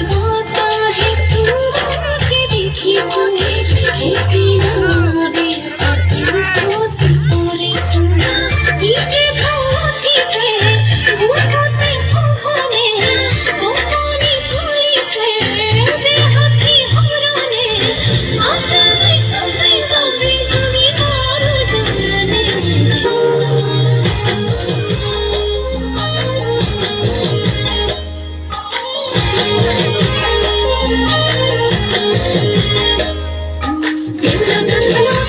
बोताहे तुमके देखी सुने किसी नारे तुमको सितोरे सुना नीचे खाती से बोताहे खोने कोकोनी पुली से देहाती हमराने आसमाई सफेद सफेद दुनिया मारो जाने deologa